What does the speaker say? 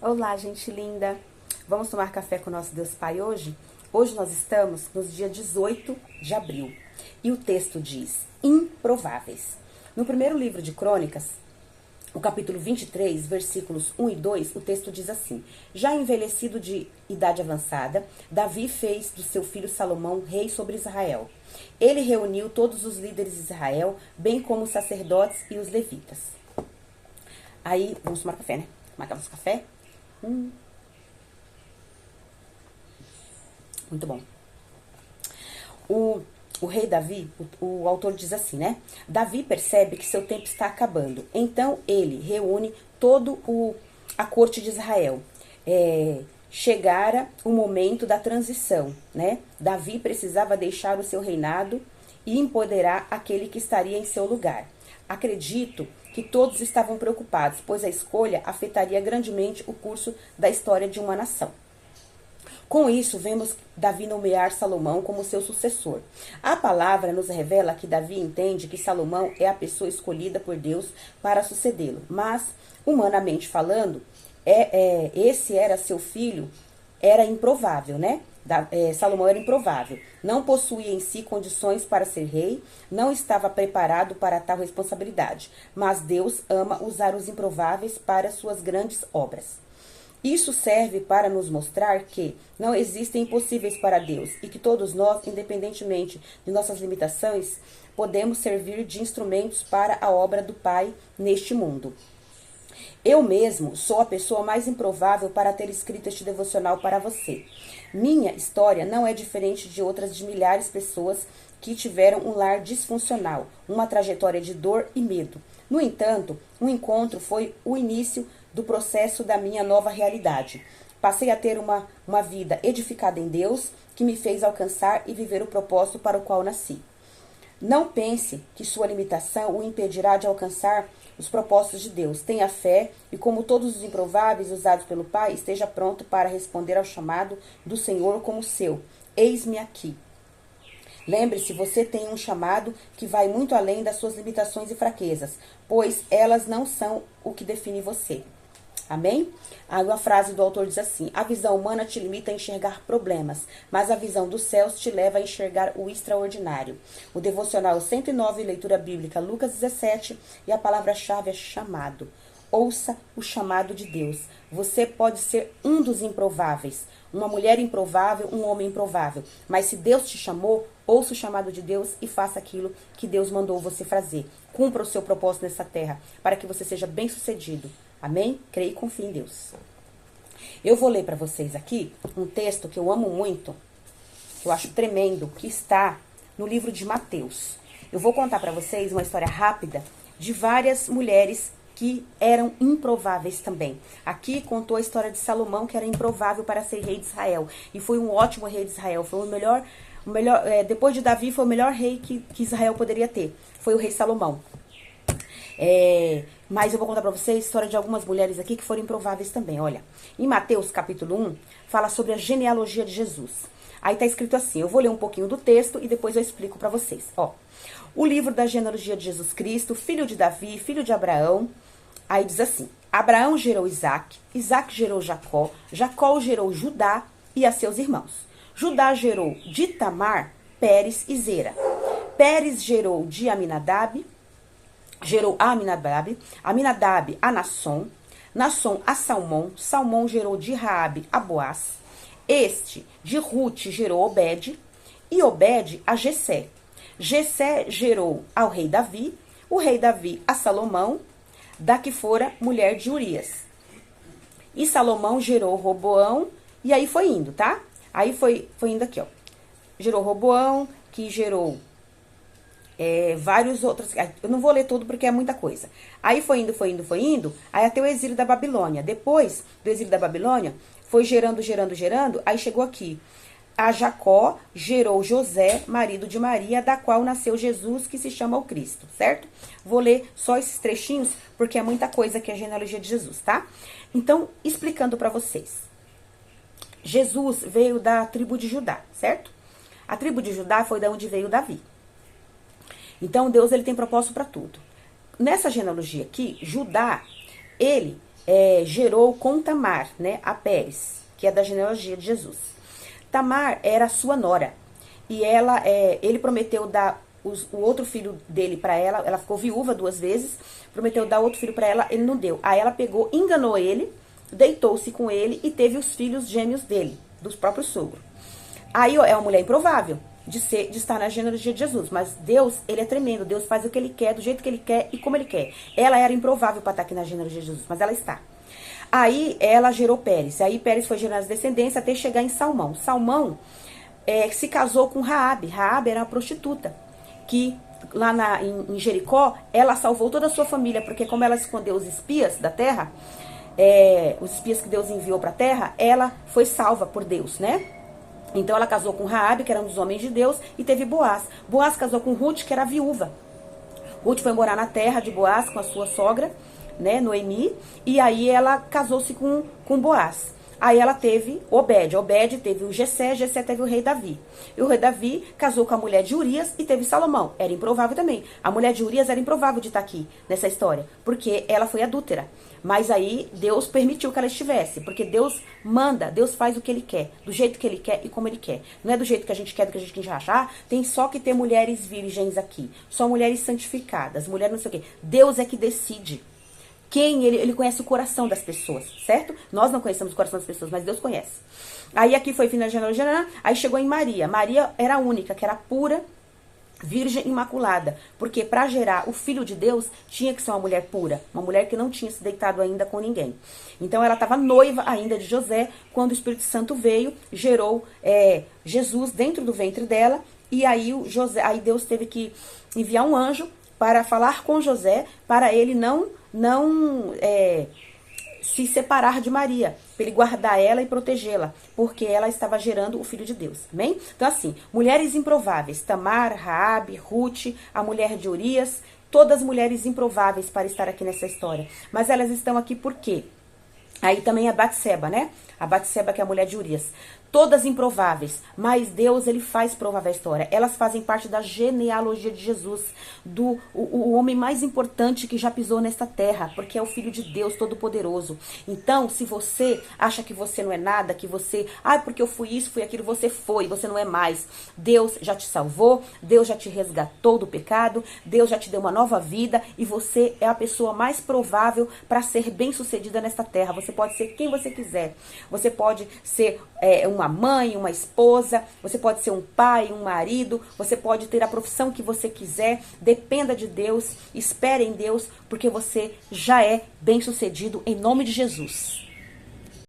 Olá, gente linda! Vamos tomar café com o nosso Deus Pai hoje? Hoje nós estamos no dia 18 de abril e o texto diz: improváveis. No primeiro livro de Crônicas, o capítulo 23, versículos 1 e 2, o texto diz assim: já envelhecido de idade avançada, Davi fez do seu filho Salomão rei sobre Israel. Ele reuniu todos os líderes de Israel, bem como os sacerdotes e os levitas. Aí, vamos tomar café, né? Tomar nosso café. Muito bom. O rei Davi, o autor diz assim, né? Davi percebe que seu tempo está acabando. Então ele reúne a corte de Israel. Chegara o momento da transição, né? Davi precisava deixar o seu reinado e empoderar aquele que estaria em seu lugar. Acredito que todos estavam preocupados, pois a escolha afetaria grandemente o curso da história de uma nação. Com isso, vemos Davi nomear Salomão como seu sucessor. A palavra nos revela que Davi entende que Salomão é a pessoa escolhida por Deus para sucedê-lo. Mas, humanamente falando, esse era seu filho, era improvável, né? Salomão era improvável. Não possuía em si condições para ser rei, não estava preparado para tal responsabilidade. Mas Deus ama usar os improváveis para suas grandes obras. Isso serve para nos mostrar que não existem impossíveis para Deus e que todos nós, independentemente de nossas limitações, podemos servir de instrumentos para a obra do Pai neste mundo. Eu mesmo sou a pessoa mais improvável para ter escrito este devocional para você. Minha história não é diferente de outras de milhares de pessoas que tiveram um lar disfuncional, uma trajetória de dor e medo. No entanto, um encontro foi o início do processo da minha nova realidade. Passei a ter uma vida edificada em Deus, que me fez alcançar e viver o propósito para o qual nasci. Não pense que sua limitação o impedirá de alcançar os propósitos de Deus. Tenha fé e, como todos os improváveis usados pelo Pai, esteja pronto para responder ao chamado do Senhor como seu. Eis-me aqui. Lembre-se, você tem um chamado que vai muito além das suas limitações e fraquezas, pois elas não são o que define você. Amém? Aí uma frase do autor diz assim: a visão humana te limita a enxergar problemas, mas a visão dos céus te leva a enxergar o extraordinário. O devocional 109, leitura bíblica, Lucas 17, e a palavra-chave é chamado. Ouça o chamado de Deus. Você pode ser um dos improváveis, uma mulher improvável, um homem improvável, mas se Deus te chamou, ouça o chamado de Deus e faça aquilo que Deus mandou você fazer. Cumpra o seu propósito nessa terra, para que você seja bem-sucedido. Amém? Creia e confie em Deus. Eu vou ler para vocês aqui um texto que eu amo muito, que eu acho tremendo, que está no livro de Mateus. Eu vou contar para vocês uma história rápida de várias mulheres que eram improváveis também. Aqui contou a história de Salomão, que era improvável para ser rei de Israel. E foi um ótimo rei de Israel. Foi o melhor depois de Davi, foi o melhor rei que Israel poderia ter. Foi o rei Salomão. Mas eu vou contar pra vocês a história de algumas mulheres aqui que foram improváveis também. Olha, em Mateus capítulo 1, fala sobre a genealogia de Jesus. Aí tá escrito assim, eu vou ler um pouquinho do texto e depois eu explico pra vocês. Ó, o livro da genealogia de Jesus Cristo, filho de Davi, filho de Abraão. Aí diz assim: Abraão gerou Isaac, Isaac gerou Jacó, Jacó gerou Judá e a seus irmãos. Judá gerou de Tamar, Pérez e Zera. Pérez gerou de Aminadab, gerou a Aminadab, Aminadab a Nasson, Nasson a Salmão, Salmão gerou de Raabe a Boaz, este de Ruth gerou Obed, e Obed a Jessé. Jessé gerou ao rei Davi, o rei Davi a Salomão, da que fora mulher de Urias. E Salomão gerou Roboão, e aí foi indo, tá? Aí foi indo aqui, ó. Gerou Roboão, que gerou vários outros. Eu não vou ler tudo porque é muita coisa. Aí foi indo, aí até o exílio da Babilônia. Depois do exílio da Babilônia, foi gerando, aí chegou aqui. A Jacó gerou José, marido de Maria, da qual nasceu Jesus, que se chama o Cristo, certo? Vou ler só esses trechinhos, porque é muita coisa que é a genealogia de Jesus, tá? Então, explicando pra vocês. Jesus veio da tribo de Judá, certo? A tribo de Judá foi da onde veio Davi. Então, Deus ele tem propósito para tudo. Nessa genealogia aqui, Judá, ele gerou com Tamar, né, a Pérez, que é da genealogia de Jesus. Tamar era sua nora, e ele prometeu dar o outro filho dele para ela ficou viúva 2 vezes, prometeu dar outro filho para ela, ele não deu. Aí ela pegou, enganou ele, deitou-se com ele e teve os filhos gêmeos dele, dos próprios sogros. Aí ó, é uma mulher improvável de estar na genealogia de Jesus, mas Deus, ele é tremendo, Deus faz o que ele quer, do jeito que ele quer e como ele quer. Ela era improvável para estar aqui na genealogia de Jesus, mas ela está. Aí ela gerou Pérez, aí Pérez foi gerando as descendências até chegar em Salmão. Salmão se casou com Raabe. Raabe era uma prostituta, que lá em Jericó, ela salvou toda a sua família, porque como ela escondeu os espias da terra, os espias que Deus enviou para a terra, ela foi salva por Deus, né? Então ela casou com Raabe, que era um dos homens de Deus, e teve Boaz. Boaz casou com Ruth, que era viúva. Ruth foi morar na terra de Boaz com a sua sogra, né, Noemi, e aí ela casou-se com Boaz. Aí ela teve Obed, Obed teve o Jessé, Jessé teve o rei Davi. E o rei Davi casou com a mulher de Urias e teve Salomão. Era improvável também. A mulher de Urias era improvável de estar aqui nessa história, porque ela foi adúltera. Mas aí Deus permitiu que ela estivesse, porque Deus manda, Deus faz o que ele quer, do jeito que ele quer e como ele quer. Não é do jeito que a gente quer, do que a gente achar. Tem só que ter mulheres virgens aqui, só mulheres santificadas, mulheres não sei o quê. Deus é que decide. Ele conhece o coração das pessoas, certo? Nós não conhecemos o coração das pessoas, mas Deus conhece. Aí aqui foi fim da genealogia, aí chegou em Maria. Maria era a única, que era pura, virgem imaculada. Porque para gerar o filho de Deus, tinha que ser uma mulher pura. Uma mulher que não tinha se deitado ainda com ninguém. Então ela estava noiva ainda de José, quando o Espírito Santo veio, gerou Jesus dentro do ventre dela. E aí Deus teve que enviar um anjo para falar com José, para ele não se separar de Maria, para ele guardar ela e protegê-la, porque ela estava gerando o Filho de Deus, amém? Então assim, mulheres improváveis, Tamar, Raabe, Ruth, a mulher de Urias, todas mulheres improváveis para estar aqui nessa história, mas elas estão aqui por quê? Aí também a Batseba, né? A Batseba, que é a mulher de Urias. Todas improváveis, mas Deus, ele faz provável a história. Elas fazem parte da genealogia de Jesus, o homem mais importante que já pisou nesta terra, porque é o Filho de Deus Todo-Poderoso. Então, se você acha que você não é nada, que você, porque eu fui isso, fui aquilo, você não é mais. Deus já te salvou, Deus já te resgatou do pecado, Deus já te deu uma nova vida e você é a pessoa mais provável para ser bem-sucedida nesta terra. Você pode ser quem você quiser. Você pode ser uma mãe, uma esposa, você pode ser um pai, um marido, você pode ter a profissão que você quiser, dependa de Deus, espere em Deus, porque você já é bem-sucedido em nome de Jesus.